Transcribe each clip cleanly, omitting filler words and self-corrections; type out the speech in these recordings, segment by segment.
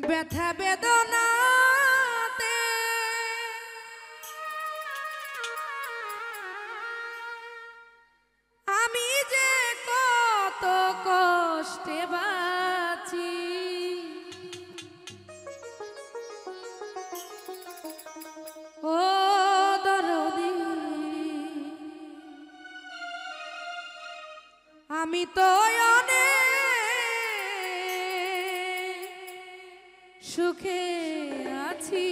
ব্যথা বেদনাতে আমি যে কত কষ্টে বাঁচি, ও দরদি আমি তো অনেক সুখে আছি।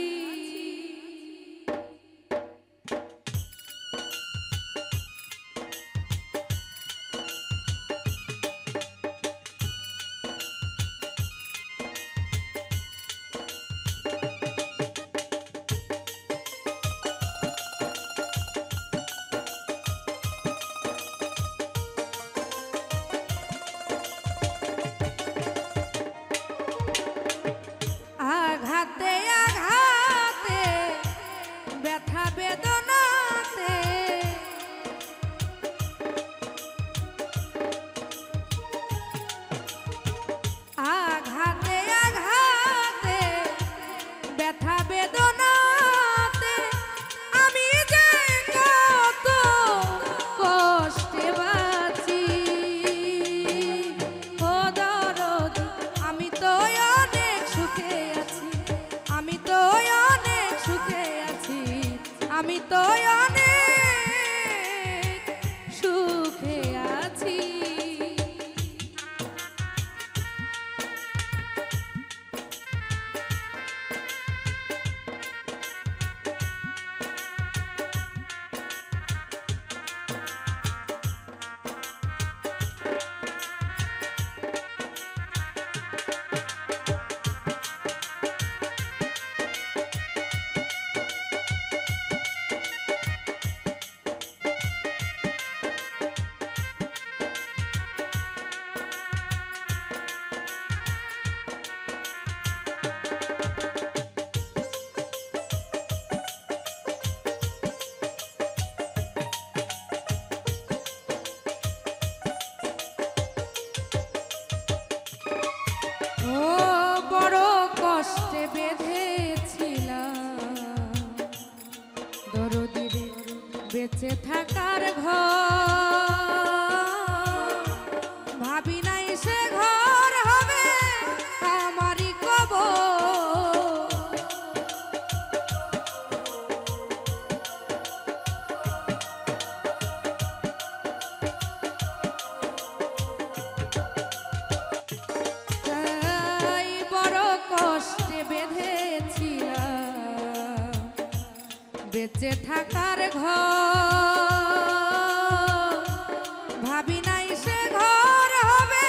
আঘাতে আঘাতে ব্যথা বেদনাতে আঘাতে আঘাতে ব্যথা বেদনাতে আমি যে কত কষ্টে বাঁচি, ও দরদি আমি তো অনেক সুখে আছি, আমি তো অনেক সুখে আছি, আমি তো অনেক সুখে আছি। ও বড় কষ্টে বেঁধেছিলাম দরদিরে বেঁচে থাকার ঘর, ভাবি নাই সে ঘর হবে আমারই কবর। তাই বড় কষ্টে বেঁধেছিলাম বেঁচে থাকার ঘর, ভাবি নাই সে ঘর হবে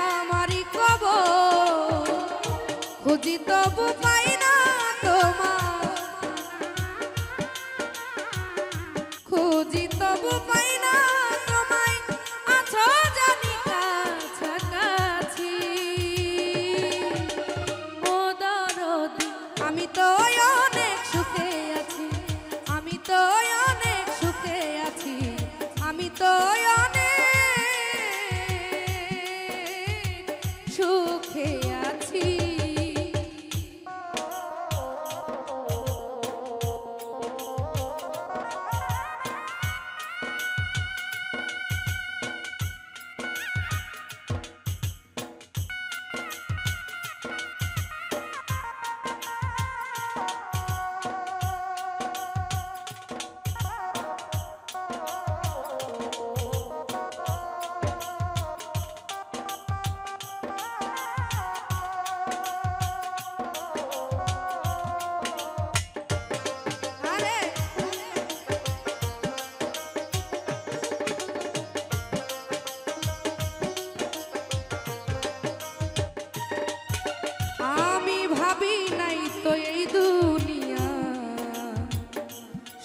আমারই কবর। খুঁজি তবু পাই না তোমার, খুঁজি তবু পাই না তোমায়, আছো জানি কাছাকাছি, ও দরদি আমি তো অনেক সুখে আছি, আমি তো অনেক সুখে আছি, আমি তো অনেক সুখে আছি।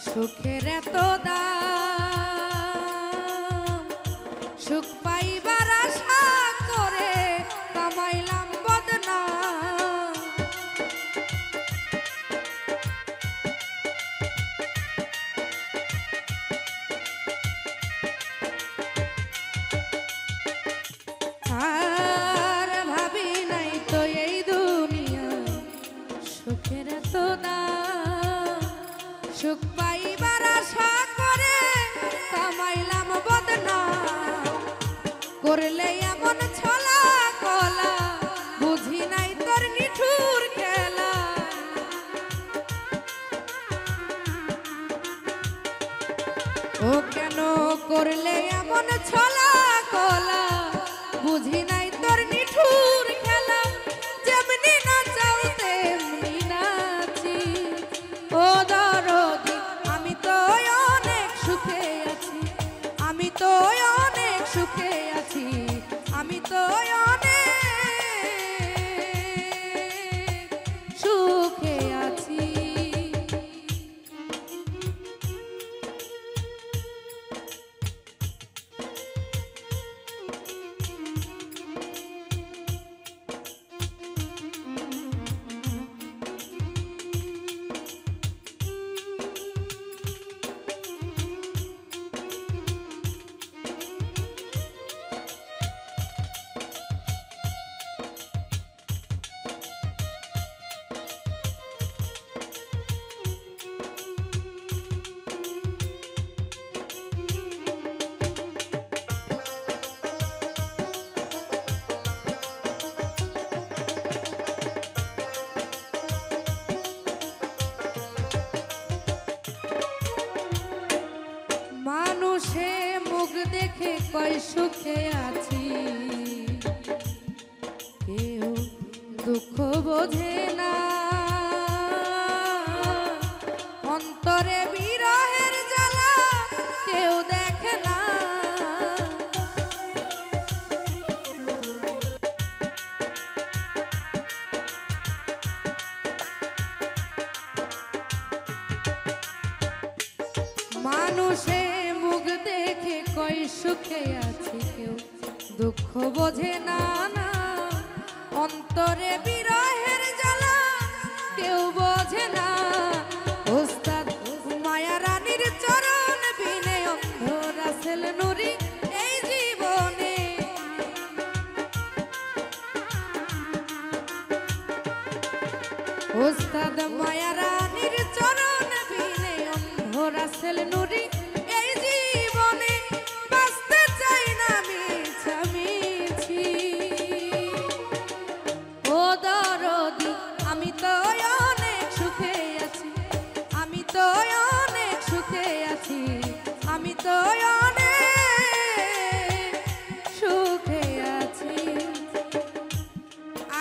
সুখের এত দাম, সুখ পাইবার আশা করে কামাইলাম বদনাম। আর ভাবি করলে এমন ছলা কলা বুঝি নাই তোর নিঠুর খেলা ও কেন করলে এমন ছলা কলা বুঝি নাই তোর নিঠুর খেলা যেমনি না চাও তেমনি নাচি ও দরদি আমি তো অনেক সুখে আছি আমি তো অনেক সুখে আছি আমি তো অনেক সুখে আছি মানুষে মুখ দেখে কয় সুখে আছি কেউ দুঃখ বোঝে না অন্তরে বিরহের জ্বালা কেউ দেখে না মানুষে মুখ দেখে কই সুখে আছে কেউ দুঃখ বোঝে না না অন্তরে বিরহের জ্বালা কেউ বোঝে না ওস্তাদ মায়া রানীর চরণ বিনে অন্ধ রাসেল নুরি এই জীবনে ওস্তাদ মায়া রানীর চরণ বিনে অন্ধ রাসেল নুরি এই জীবনে বাঁচতে চাই না মিছামিছি ও দরদি আমি তো অনেক সুখে আছি আমি তো অনেক সুখে আছি আমি তো অনেক সুখে আছি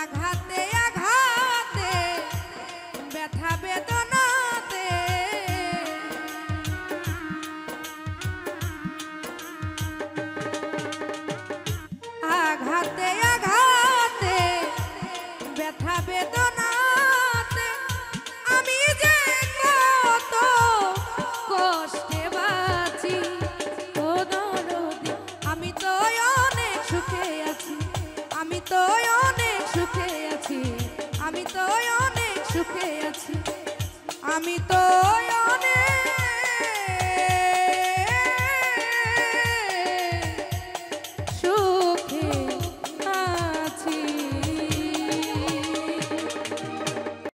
আঘাতে আঘাতে ব্যথা বেদনাতে আঘাতে আঘাতে ব্যথা বেদনাতে আমি যে কত কষ্টে বাঁচি ও দরদি আমি তো অনেক সুখে আছি আমি তো অনেক সুখে আছি আমি তো অনেক সুখে আছি আমি তো